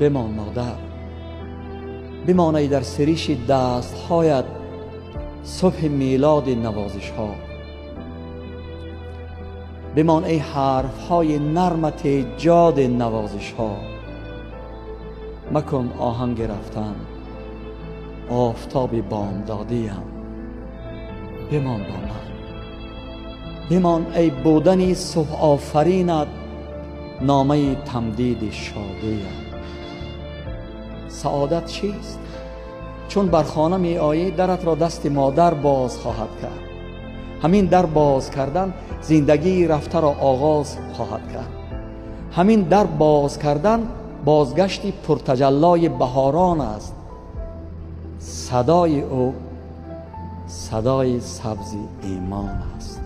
بمان مادر، بمان ای در سریش دستهایت صبح میلاد نوازش ها. بمان ای حرف های نرمت جاد نوازش ها. مکن آهنگ رفتن، آفتاب بامدادیم، بمان با من. بمان ای بودنی صبح آفرینت، نامه تمدید شادیم. سعادت چیست؟ چون بر خانه می آیی درت را دست مادر باز خواهد کرد. همین در باز کردن زندگی رفته را آغاز خواهد کرد. همین در باز کردن بازگشتی پرتجلای بهاران است. صدای او صدای سبز ایمان است.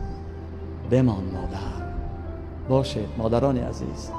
بمان مادر. باشه مادران عزیز،